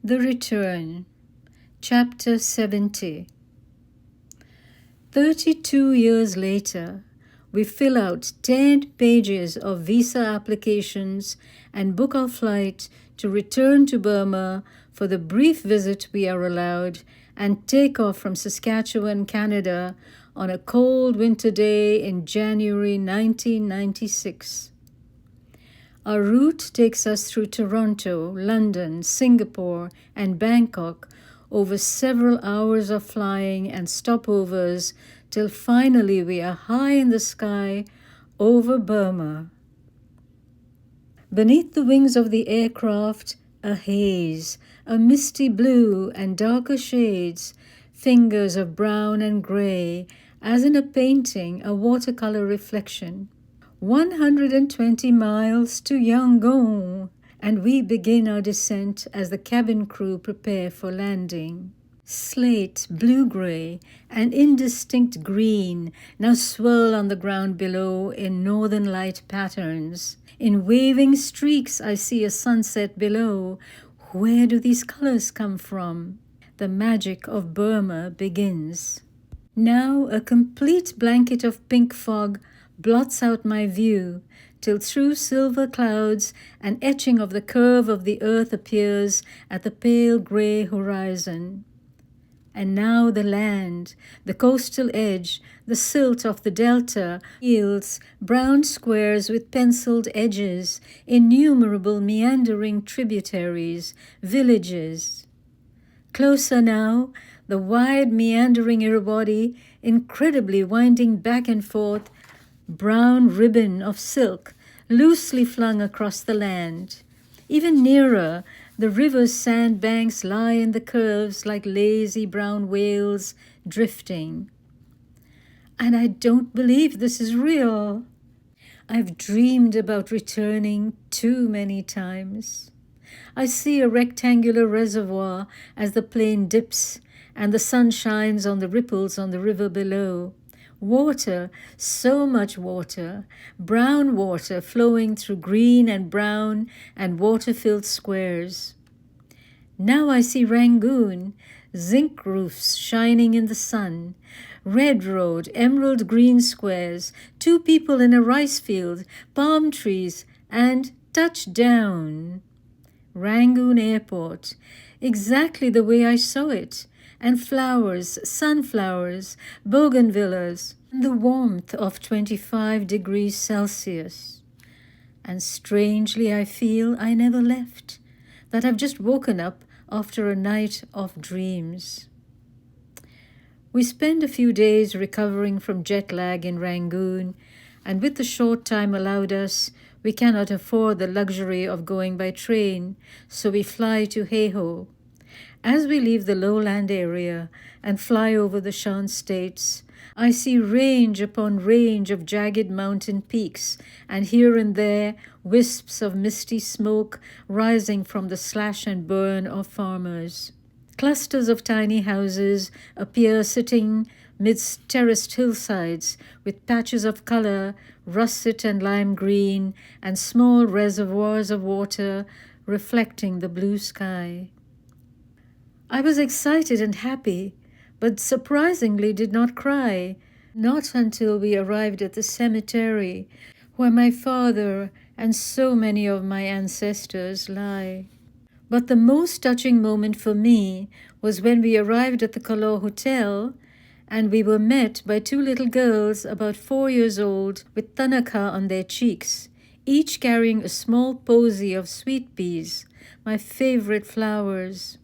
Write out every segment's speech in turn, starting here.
The Return, Chapter 70. 32 years later, we fill out 10 pages of visa applications and book our flight to return to Burma for the brief visit we are allowed and take off from Saskatchewan, Canada on a cold winter day in January 1996. Our route takes us through Toronto, London, Singapore, and Bangkok over several hours of flying and stopovers till finally we are high in the sky over Burma. Beneath the wings of the aircraft, a haze, a misty blue and darker shades, fingers of brown and gray, as in a painting, a watercolor reflection. 120 miles to Yangon, and we begin our descent as the cabin crew prepare for landing. Slate, blue-gray, and indistinct green now swirl on the ground below in northern light patterns. In waving streaks I see a sunset below. Where do these colors come from? The magic of Burma begins. Now a complete blanket of pink fog blots out my view, till through silver clouds an etching of the curve of the earth appears at the pale grey horizon. And now the land, the coastal edge, the silt of the delta, yields brown squares with penciled edges, innumerable meandering tributaries, villages. Closer now, the wide meandering Irrawaddy, incredibly winding back and forth, brown ribbon of silk loosely flung across the land. Even nearer, the river's sandbanks lie in the curves like lazy brown whales drifting. And I don't believe this is real. I've dreamed about returning too many times. I see a rectangular reservoir as the plane dips and the sun shines on the ripples on the river below. Water, so much water, brown water flowing through green and brown and water-filled squares. Now I see Rangoon, zinc roofs shining in the sun, red road, emerald green squares, 2 people in a rice field, palm trees, and touchdown. Rangoon Airport, exactly the way I saw it. And flowers, sunflowers, bougainvilleas, and the warmth of 25 degrees Celsius. And strangely I feel I never left, that I've just woken up after a night of dreams. We spend a few days recovering from jet lag in Rangoon, and with the short time allowed us, we cannot afford the luxury of going by train, so we fly to Heiho. As we leave the lowland area and fly over the Shan states, I see range upon range of jagged mountain peaks, and here and there wisps of misty smoke rising from the slash and burn of farmers. Clusters of tiny houses appear sitting midst terraced hillsides with patches of color, russet and lime green, and small reservoirs of water reflecting the blue sky. I was excited and happy, but surprisingly did not cry, not until we arrived at the cemetery where my father and so many of my ancestors lie. But the most touching moment for me was when we arrived at the Kalaw Hotel and we were met by 2 little girls about 4 years old with tanaka on their cheeks, each carrying a small posy of sweet peas, my favorite flowers.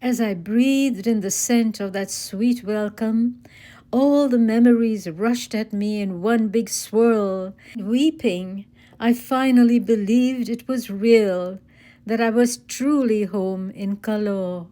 As I breathed in the scent of that sweet welcome, all the memories rushed at me in one big swirl. Weeping, I finally believed it was real, that I was truly home in Kalaw.